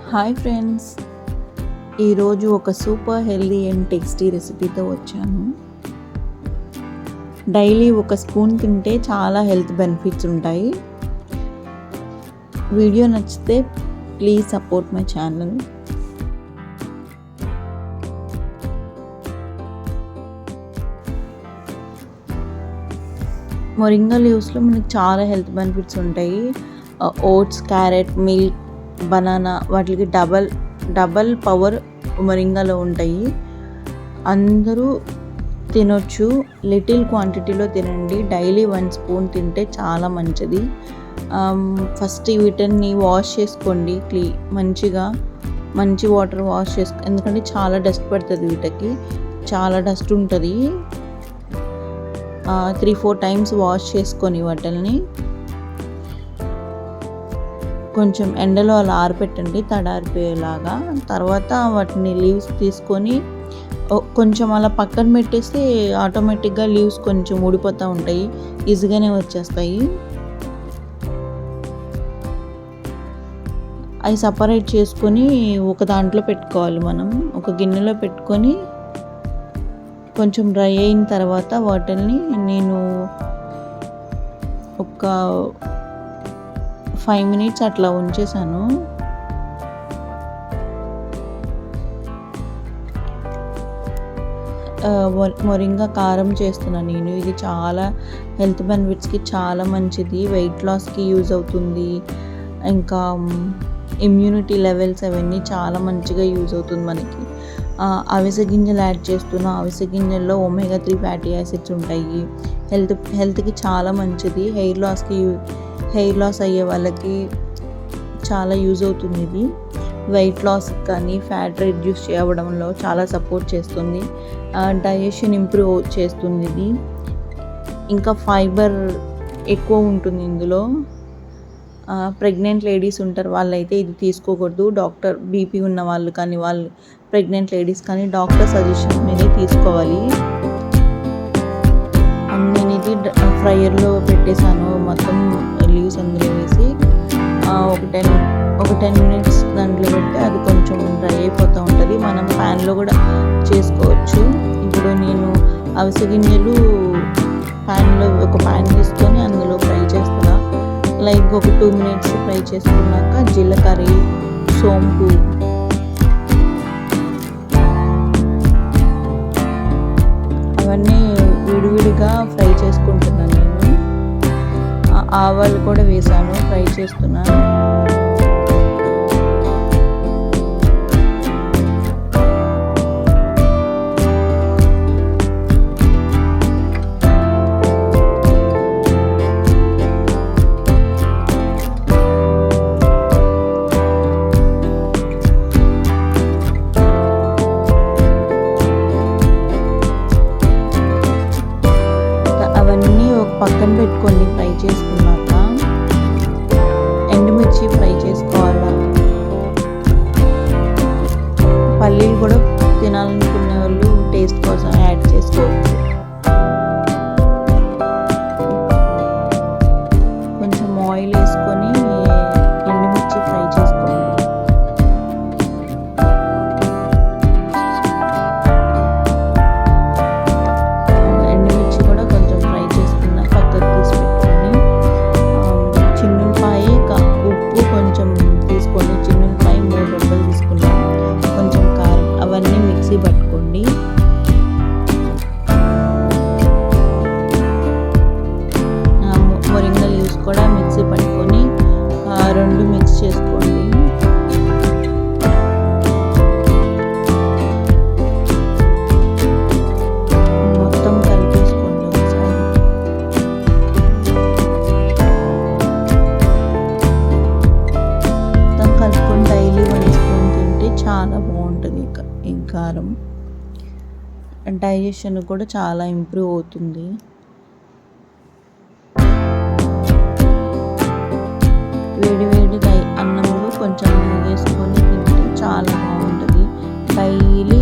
Hi friends, ఈరోజు ఒక super healthy and tasty రెసిపీతో వచ్చాను. డైలీ ఒక స్పూన్ తింటే చాలా హెల్త్ బెనిఫిట్స్ ఉంటాయి. వీడియో నచ్చితే please support my channel. Moringa లీవ్స్లో మనకి చాలా హెల్త్ బెనిఫిట్స్ ఉంటాయి. ఓట్స్, క్యారెట్, మిల్క్, బనానా వాటికి డబల్ పవర్ మొరింగాలో ఉంటాయి. అందరూ తినొచ్చు. లిటిల్ క్వాంటిటీలో తినండి. డైలీ 1 స్పూన్ తింటే చాలా మంచిది. ఫస్ట్ వీటిని వాష్ చేసుకోండి. మంచి వాటర్ వాష్ చేసుకో, ఎందుకంటే చాలా డస్ట్ పడుతుంది. వీటికి చాలా డస్ట్ ఉంటుంది. 3-4 టైమ్స్ వాష్ చేసుకొని వాటిని కొంచెం ఎండలో అలా ఆరబెట్టండి, తడారిపోయేలాగా. తర్వాత వాటిని లీవ్స్ తీసుకొని కొంచెం అలా పక్కన పెట్టేస్తే ఆటోమేటిక్గా లీవ్స్ కొంచెం ఊడిపోతూ ఉంటాయి, ఈజీగానే వచ్చేస్తాయి. అవి సపరేట్ చేసుకొని ఒక దాంట్లో పెట్టుకోవాలి. మనం ఒక గిన్నెలో పెట్టుకొని కొంచెం డ్రై అయిన తర్వాత వాటిని నేను ఒక 5 మినిట్స్ అట్లా ఉంచేసాను. మొరింగా కారం చేస్తున్నాను నేను. ఇది చాలా హెల్త్ బెనిఫిట్స్కి చాలా మంచిది. వెయిట్ లాస్కి యూజ్ అవుతుంది. ఇంకా ఇమ్యూనిటీ లెవెల్స్ అవన్నీ చాలా మంచిగా యూజ్ అవుతుంది మనకి. అవిసె గింజలు యాడ్ చేస్తున్నా. అవిసె గింజల్లో ఒమేగా 3 ఫ్యాటీ యాసిడ్స్ ఉంటాయి. హెల్త్కి చాలా మంచిది. హెయిర్ లాస్ అయ్యే వాళ్ళకి చాలా యూజ్ అవుతుంది. ఇది వెయిట్ లాస్ కానీ ఫ్యాట్ రెడ్యూస్ చేయడంలో చాలా సపోర్ట్ చేస్తుంది. డైజెషన్ ఇంప్రూవ్ చేస్తుంది ఇది. ఇంకా ఫైబర్ ఎక్కువ ఉంటుంది ఇందులో. ప్రెగ్నెంట్ లేడీస్ ఉంటారు, వాళ్ళైతే ఇది తీసుకోకూడదు. డాక్టర్ బీపీ ఉన్న వాళ్ళు కానీ ప్రెగ్నెంట్ లేడీస్ కానీ డాక్టర్ సజెషన్ మీదే తీసుకోవాలి. నేను ఇది ఫ్రైయర్లో పెట్టేశాను. మొత్తం లీవ్స్ అందులో వేసి ఒక 10 మినిట్స్ దాంట్లో పెడితే అది కొంచెం డ్రై అయిపోతూ ఉంటుంది. మనం ప్యాన్లో కూడా చేసుకోవచ్చు. ఇప్పుడు నేను అవిసె గింజలు ఒక ప్యాన్ తీసుకొని అందులో ఫ్రై చేస్తున్నా. లైట్గా ఒక 2 మినిట్స్ ఫ్రై చేసుకున్నాక జీలకర్ర, సోంపు, అవన్నీ విడివిడిగా ఫ్రై చేసుకుంటున్నాను నేను. ఆవాలు కూడా వేసాను, ఫ్రై చేస్తున్నాను. పక్కన పెట్టుకోండి. ఫ్రై చేసుకున్నాక ఎండుమిర్చి ఫ్రై చేసుకోవాలా. పల్లీలు కూడా తినాలనుకునే వాళ్ళు టేస్ట్ కోసం యాడ్ చేసుకోవచ్చు. కొంచెం ఆయిల్ వేసుకొని ఎండుమిర్చి ఫ్రై చేసుకోండి. ఎండుమిర్చి కూడా కొంచెం ఫ్రై చేసుకున్న పక్కకు తీసి పెట్టుకొని చిన్నులపాయ, ఉప్పు కొంచెం తీసుకోండి. చిన్నులపాయ 3 రెబ్బలు తీసుకున్నాం. కొంచెం కారం, అవన్నీ మిక్సీ పట్టుకోండి. మొరింగా లీవ్స్ కూడా మిక్సీ పట్టుకొని 2 మిక్స్ చేసుకోండి. మొత్తం కలిపేసుకోండి ఒకసారి. మొత్తం కలుపుకొని డైలీ 1 స్పూన్ తింటే చాలా బాగుంటుంది. ఈ కారం డైజెషన్ కూడా చాలా ఇంప్రూవ్ అవుతుంది. వేడి అన్నంలో కొంచెం వేసుకొని తింటే చాలా బాగుంటుంది. డైలీ